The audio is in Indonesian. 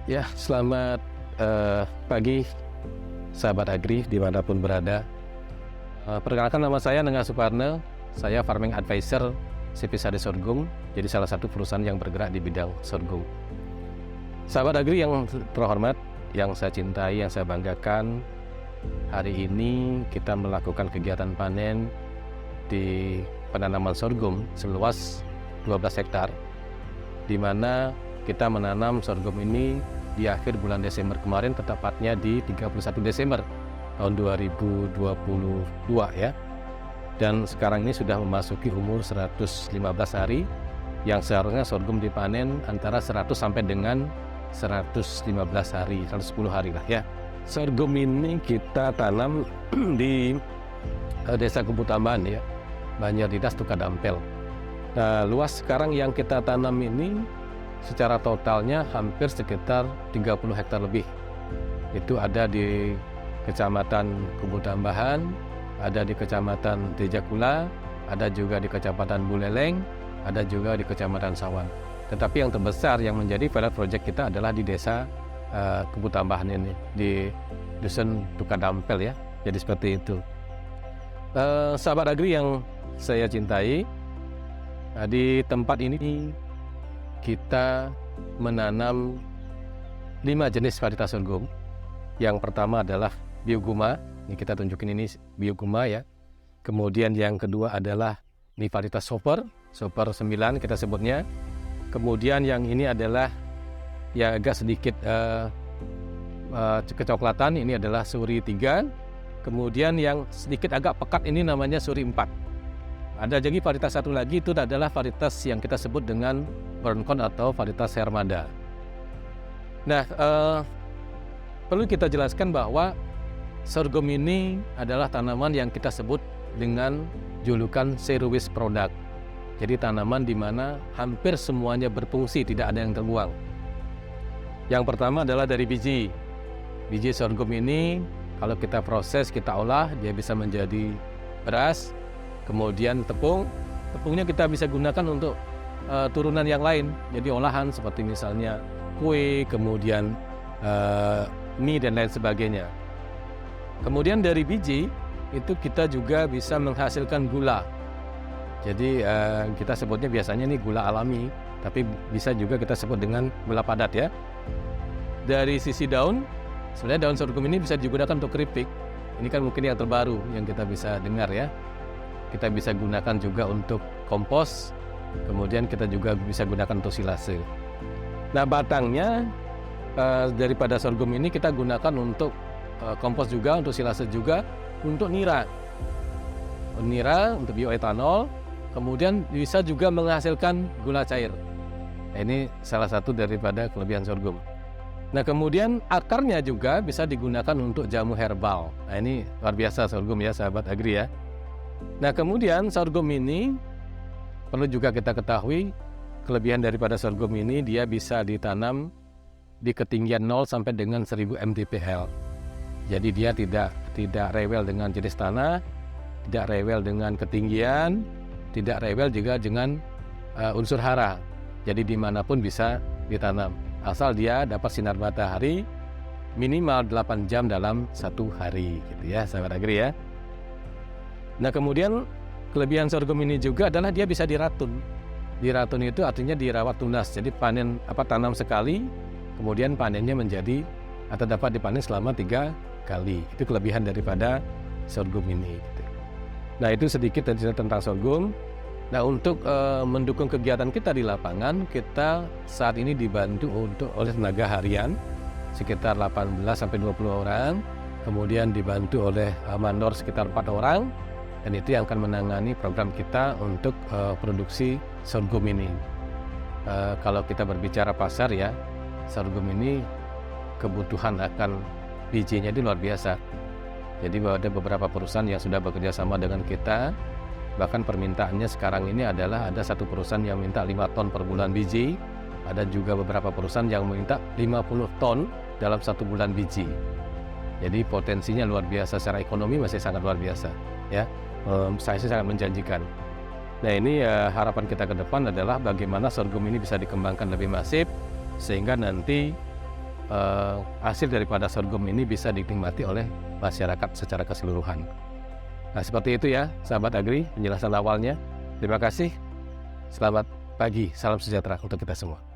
Ya, selamat pagi sahabat agri dimanapun berada. Perkenalkan, nama saya Nengah Suparne, saya Farming Advisor CP Sade Sorghum, jadi salah satu perusahaan yang bergerak di bidang sorghum. Sahabat agri yang terhormat, yang saya cintai, yang saya banggakan, hari ini kita melakukan kegiatan panen di penanaman sorghum seluas 12 hektar, di mana kita menanam sorghum ini di akhir bulan Desember kemarin, tepatnya di 31 Desember tahun 2022 ya. Dan sekarang ini sudah memasuki umur 115 hari, yang seharusnya sorghum dipanen antara 100 sampai dengan 115 hari, 110 hari lah ya. Sorghum ini kita tanam di Desa Kubu Tambahan ya, Banjardinas Tukadampel. Nah, luas sekarang yang kita tanam ini secara totalnya hampir sekitar 30 hektar lebih. Itu ada di Kecamatan Kubu Tambahan, ada di Kecamatan Tejakula, ada juga di Kecamatan Buleleng, ada juga di Kecamatan Sawan. Tetapi yang terbesar yang menjadi pilot project kita adalah di Desa Kubu Tambahan ini, di Dusun Tukadampel ya. Jadi seperti itu. Sahabat agri yang saya cintai, di tempat ini kita menanam 5 jenis varietas sorghum. Yang pertama adalah Bioguma, ini kita tunjukin, ini Bioguma ya. Kemudian yang kedua adalah ini varietas Super 9 kita sebutnya. Kemudian yang ini adalah yang agak sedikit kecoklatan, ini adalah Suri 3. Kemudian yang sedikit agak pekat ini namanya Suri 4. Ada lagi varietas satu lagi, itu adalah varietas yang kita sebut dengan Broncon atau varietas Hermada. Nah, perlu kita jelaskan bahwa sorghum ini adalah tanaman yang kita sebut dengan julukan zero waste product. Jadi tanaman di mana hampir semuanya berfungsi, tidak ada yang terbuang. Yang pertama adalah dari biji. Biji sorghum ini kalau kita proses, kita olah, dia bisa menjadi beras. Kemudian tepungnya kita bisa gunakan untuk turunan yang lain, jadi olahan seperti misalnya kue, kemudian mie dan lain sebagainya. Kemudian dari biji itu kita juga bisa menghasilkan gula. Jadi kita sebutnya biasanya ini gula alami, tapi bisa juga kita sebut dengan gula padat ya. Dari sisi daun, sebenarnya daun sorghum ini bisa digunakan untuk keripik. Ini kan mungkin yang terbaru yang kita bisa dengar ya. Kita bisa gunakan juga untuk kompos, kemudian kita juga bisa gunakan untuk silase. Nah, batangnya daripada sorghum ini kita gunakan untuk kompos juga, untuk silase juga, untuk nira, untuk bioetanol, kemudian bisa juga menghasilkan gula cair. Nah, ini salah satu daripada kelebihan sorghum. Nah, kemudian akarnya juga bisa digunakan untuk jamu herbal. Nah, ini luar biasa sorghum ya, sahabat agri ya. Nah, kemudian sorghum ini perlu juga kita ketahui, kelebihan daripada sorghum ini dia bisa ditanam di ketinggian 0 sampai dengan 1000 mdpl. Jadi dia tidak rewel dengan jenis tanah, tidak rewel dengan ketinggian, tidak rewel juga dengan unsur hara. Jadi dimanapun bisa ditanam, asal dia dapat sinar matahari minimal 8 jam dalam satu hari gitu ya, sahabat agri ya. Nah, kemudian kelebihan sorghum ini juga adalah dia bisa diratun. Diratun itu artinya dirawat tunas. Jadi tanam sekali, kemudian panennya menjadi atau dapat dipanen selama 3 kali. Itu kelebihan daripada sorghum ini. Nah, itu sedikit tentang sorghum. Nah, untuk mendukung kegiatan kita di lapangan, kita saat ini dibantu oleh tenaga harian sekitar 18 sampai 20 orang. Kemudian dibantu oleh mandor sekitar 4 orang. Dan itu yang akan menangani program kita untuk produksi sorghum ini. Kalau kita berbicara pasar ya, sorghum ini kebutuhan akan bijinya itu luar biasa. Jadi ada beberapa perusahaan yang sudah bekerja sama dengan kita. Bahkan permintaannya sekarang ini adalah ada satu perusahaan yang minta 5 ton per bulan biji. Ada juga beberapa perusahaan yang minta 50 ton dalam 1 bulan biji. Jadi potensinya luar biasa, secara ekonomi masih sangat luar biasa ya. Saya sangat menjanjikan. Nah, ini harapan kita ke depan adalah bagaimana sorghum ini bisa dikembangkan lebih masif, sehingga nanti hasil daripada sorghum ini bisa dinikmati oleh masyarakat secara keseluruhan. Nah, seperti itu ya, sahabat Agri, penjelasan awalnya. Terima kasih. Selamat pagi, salam sejahtera untuk kita semua.